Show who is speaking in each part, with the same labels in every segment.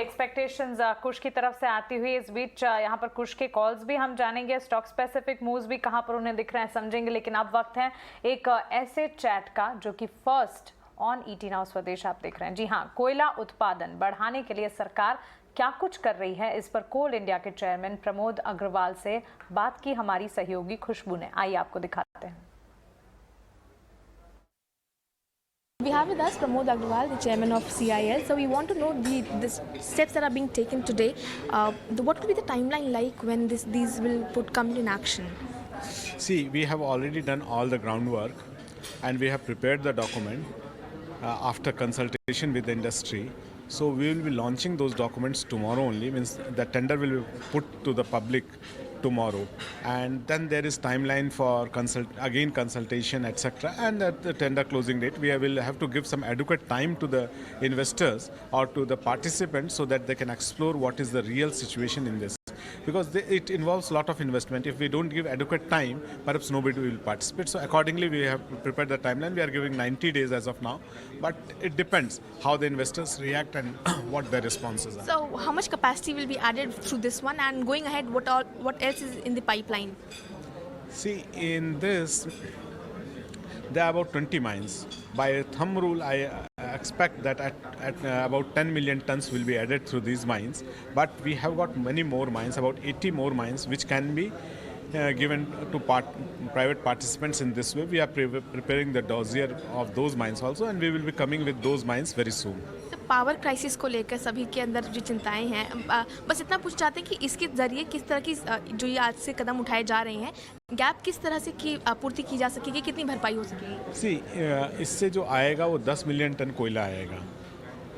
Speaker 1: Expectations कुश की तरफ से आती हुई। इस बीच यहाँ पर कुश के कॉल्स भी हम जानेंगे, स्टॉक स्पेसिफिक मूव्स भी कहाँ पर उन्हें दिख रहे हैं समझेंगे। लेकिन अब वक्त है एक ऐसे चैट का जो कि फर्स्ट ऑन ईटी नाउ स्वदेश आप देख रहे हैं। जी हाँ, कोयला उत्पादन बढ़ाने के लिए सरकार क्या कुछ कर रही है, इस पर कोल इंडिया के चेयरमैन प्रमोद अग्रवाल से बात की हमारी सहयोगी खुशबू ने। आइए आपको दिखाते हैं।
Speaker 2: We have with us Pramod Agrawal, the chairman of CIL. So we want to know the steps that are being taken today. What will be the timeline like when these will come in action?
Speaker 3: See, we have already done all the groundwork and we have prepared the document after consultation with the industry. So we will be launching those documents tomorrow only, means the tender will be put to the public tomorrow, and then there is timeline for consultation, etc. And at the tender closing date we will have to give some adequate time to the investors or to the participants so that they can explore what is the real situation in this, because it involves a lot of investment. If we don't give adequate time, perhaps nobody will participate. So accordingly we have prepared the timeline. We are giving 90 days as of now, but it depends how the investors react and what their responses are.
Speaker 2: So how much capacity will be added through this one, and going ahead, what else is in the pipeline?
Speaker 3: See, in this there are about 20 mines. By thumb rule, I expect that at about 10 million tons will be added through these mines. But we have got many more mines, about 80 more mines, which can be given to private participants in this way. We are preparing the dossier of those mines also, and we will be coming with those mines very soon.
Speaker 2: Power crisis को लेकर सभी के अंदर जो चिंताएं हैं, बस इतना पूछ चाहते हैं कि इसके ज़रिए किस तरह की जो ये आज से कदम उठाए जा रहे हैं, गैप किस तरह से की आपूर्ति की जा सकेगी, कितनी भरपाई हो सकेगी?
Speaker 3: सी, इससे जो आएगा वो 10 मिलियन टन कोयला आएगा,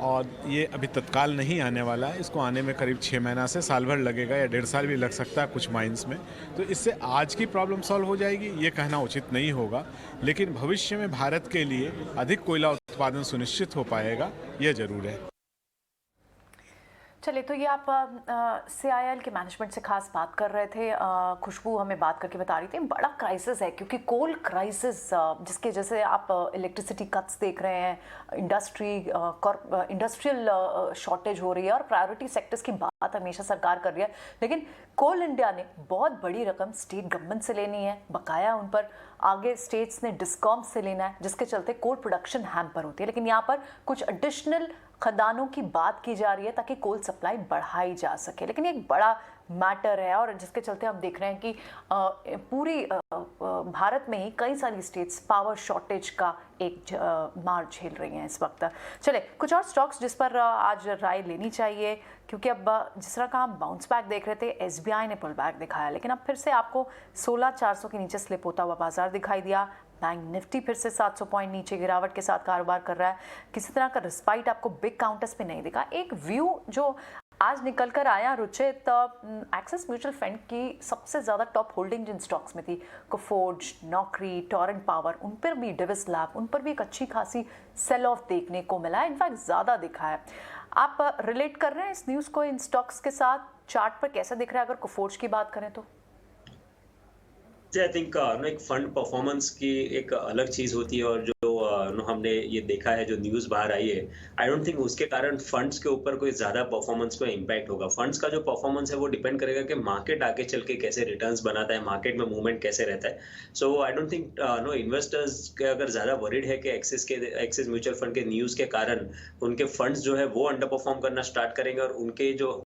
Speaker 3: और ये अभी तत्काल नहीं आने वाला है। इसको आने में करीब 6 महीना से साल भर लगेगा, या 1.5 साल भी लग सकता है कुछ माइंस में। तो इससे आज की प्रॉब्लम सॉल्व हो जाएगी ये कहना उचित नहीं होगा, लेकिन भविष्य में भारत के लिए अधिक कोयला उत्पादन सुनिश्चित हो पाएगा, ये जरूर है।
Speaker 1: चलिए, तो ये आप CIL के मैनेजमेंट से खास बात कर रहे थे। खुशबू हमें बात करके बता रही थी बड़ा क्राइसिस है, क्योंकि कोल क्राइसिस जिसके जैसे आप इलेक्ट्रिसिटी कट्स देख रहे हैं, इंडस्ट्रियल शॉर्टेज हो रही है, और प्रायोरिटी सेक्टर्स की बात हमेशा सरकार कर रही है, लेकिन कोल इंडिया ने बहुत बड़ी रकम स्टेट गवर्नमेंट से लेनी है, बकाया उन पर आगे स्टेट्स ने डिस्कॉम से लेना है, जिसके चलते कोल प्रोडक्शन हैम्पर होती है। लेकिन यहाँ पर कुछ एडिशनल खदानों की बात की जा रही है ताकि कोल सप्लाई बढ़ाई जा सके, लेकिन एक बड़ा मैटर है, और जिसके चलते हम देख रहे हैं कि पूरी भारत में ही कई सारी स्टेट्स पावर शॉर्टेज का एक मार झेल रही हैं इस वक्त। चले, कुछ और स्टॉक्स जिस पर आज राय लेनी चाहिए, क्योंकि अब जिस तरह का हम बाउंस बैक देख रहे थे, SBI ने पुल बैक दिखाया, लेकिन अब फिर से आपको 16,400 के नीचे स्लिप होता हुआ बाजार दिखाई दिया। बैंक निफ्टी फिर से 700 पॉइंट नीचे गिरावट के साथ कारोबार कर रहा है। किसी तरह का रिस्पाइट आपको बिग काउंटर्स पे नहीं दिखा। एक व्यू जो आज निकल कर आया रुचित, एक्सिस म्यूचुअल फंड की सबसे ज़्यादा टॉप होल्डिंग जिन स्टॉक्स में थी, कोफोर्ज, नौकरी, टॉरेंट पावर, उन पर भी, डिविस लैब, उन पर भी एक अच्छी खासी सेल ऑफ देखने को मिला है, इनफैक्ट ज़्यादा दिखा है। आप रिलेट कर रहे हैं इस न्यूज़ को इन स्टॉक्स के साथ? चार्ट पर कैसा दिख रहा है अगर कोफोर्ज की बात करें तो?
Speaker 4: आई थिंक एक फंड परफॉर्मेंस की एक अलग चीज होती है, और जो हमने ये देखा है, जो न्यूज बाहर आई है, आई डोंट थिंक उसके कारण फंड्स के ऊपर कोई ज्यादा परफॉर्मेंस को इम्पैक्ट होगा। फंड्स का जो परफॉर्मेंस है वो डिपेंड करेगा कि मार्केट आगे चल के कैसे रिटर्न्स बनाता है, मार्केट में मूवमेंट कैसे रहता है। सो आई डोंट थिंक इन्वेस्टर्स के अगर ज्यादा वरीड है कि एक्सिस म्यूचुअल फंड के न्यूज के कारण उनके फंड्स जो है वो अंडर परफॉर्म करना स्टार्ट करेंगे, और उनके जो